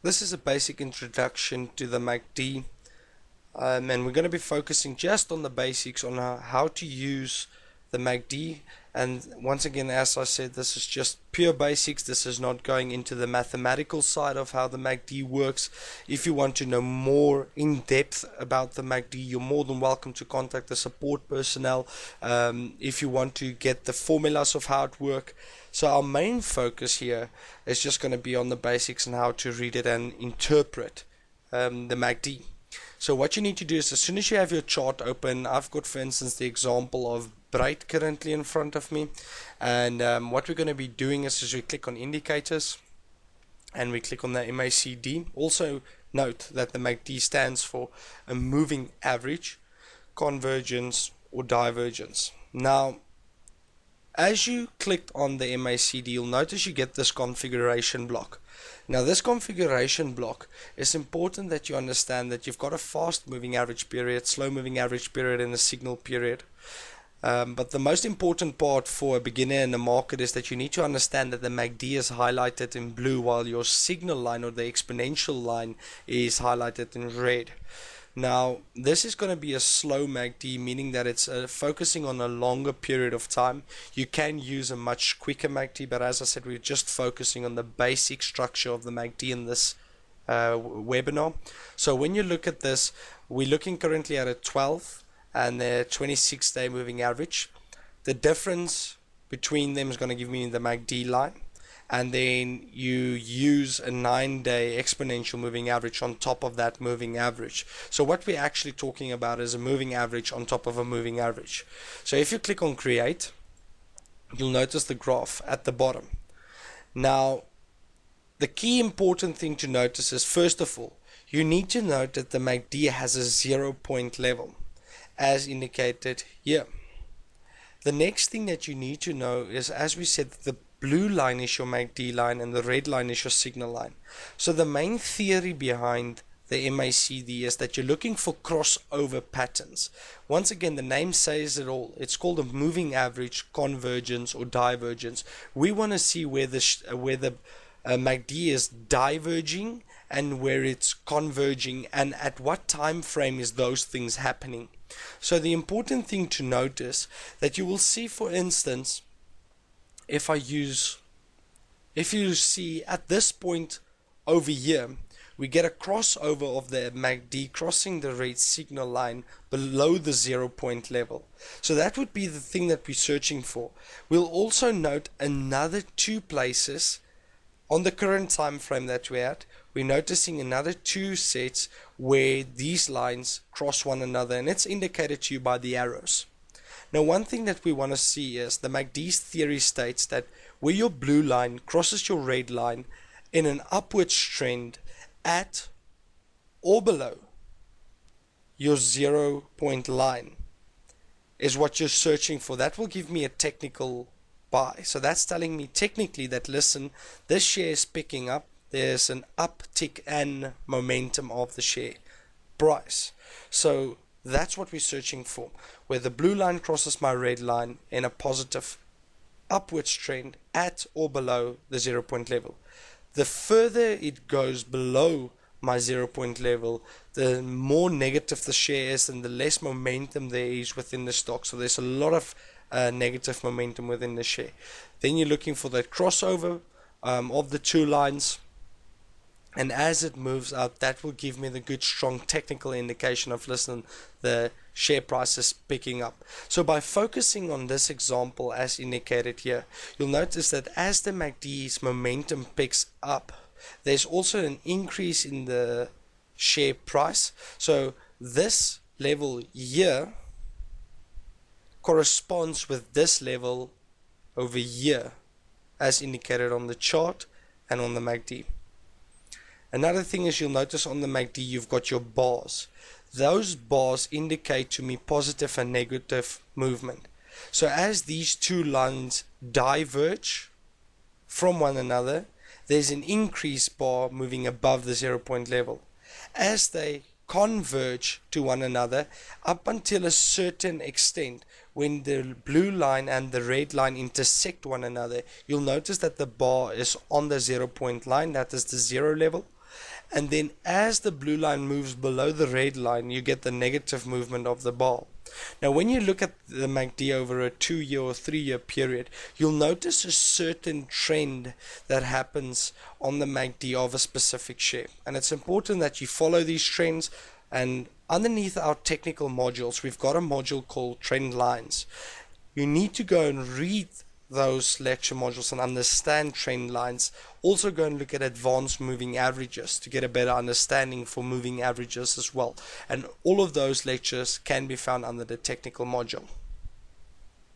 This is a basic introduction to the MACD, and we're going to be focusing just on the basics on how to use the MACD. And once again, as I said, this is just pure basics. This is not going into the mathematical side of how the MACD works. If you want to know more in depth about the MACD, you're more than welcome to contact the support personnel if you want to get the formulas of how it works. So our main focus here is just going to be on the basics and how to read it and interpret the MACD. So what you need to do is, as soon as you have your chart open, I've got, for instance, the example of Bright currently in front of me, and what we're going to be doing is we click on indicators and we click on the MACD. Also note that the MACD stands for a moving average, convergence or divergence. Now as you clicked on the MACD, you'll notice you get this configuration block. Now this configuration block is important that you understand that you've got a fast moving average period, slow moving average period, and a signal period. But the most important part for a beginner in the market is that you need to understand that the MACD is highlighted in blue while your signal line or the exponential line is highlighted in red. Now this is going to be a slow MACD, meaning that it's focusing on a longer period of time. You can use a much quicker MACD, but as I said, we're just focusing on the basic structure of the MACD in this webinar. So when you look at this, we're looking currently at a 12 and the 26-day moving average. The difference between them is going to give me the MACD line, and then you use a 9-day exponential moving average on top of that moving average. So what we're actually talking about is a moving average on top of a moving average. So if you click on create, you'll notice the graph at the bottom. Now the key important thing to notice is, first of all, you need to note that the MACD has a 0-point level as indicated here. The next thing that you need to know is, as we said, the blue line is your MACD line and the red line is your signal line. So the main theory behind the MACD is that you're looking for crossover patterns. Once again, the name says it all. It's called a moving average, convergence or divergence. We want to see where the MACD is diverging and where it's converging, and at what time frame is those things happening. So the important thing to notice that you will see, for instance, if you see at this point over here, we get a crossover of the MACD crossing the red signal line below the 0-point level. So that would be the thing that we're searching for. We'll also note another two places on the current time frame that we're at. We're noticing another two sets where these lines cross one another, and it's indicated to you by the arrows. Now one thing that we want to see is the MACD's theory states that where your blue line crosses your red line in an upwards trend at or below your 0-point line is what you're searching for. That will give me a technical buy. So that's telling me technically that, listen, this share is picking up. There's an uptick and momentum of the share price. So that's what we're searching for, where the blue line crosses my red line in a positive upwards trend at or below the 0-point level. The further it goes below my 0-point level, the more negative the share is and the less momentum there is within the stock. So there's a lot of negative momentum within the share. Then you're looking for that crossover of the two lines, and as it moves up, that will give me the good strong technical indication of, listen, the share price is picking up. So by focusing on this example as indicated here, you'll notice that as the MACD's momentum picks up, there's also an increase in the share price. So this level here corresponds with this level over here as indicated on the chart and on the MACD. Another thing is, you'll notice on the MACD you've got your bars. Those bars indicate to me positive and negative movement. So as these two lines diverge from one another, there's an increased bar moving above the 0-point level. As they converge to one another up until a certain extent, when the blue line and the red line intersect one another, you'll notice that the bar is on the 0-point line, that is the 0 level. And then as the blue line moves below the red line, you get the negative movement of the bar. Now, when you look at the MACD over a 2-year or 3-year period, you'll notice a certain trend that happens on the MACD of a specific share. And it's important that you follow these trends. And underneath our technical modules, we've got a module called Trend Lines. You need to go and read those lecture modules and understand trend lines. Also go and look at advanced moving averages to get a better understanding for moving averages as well. And all of those lectures can be found under the technical module.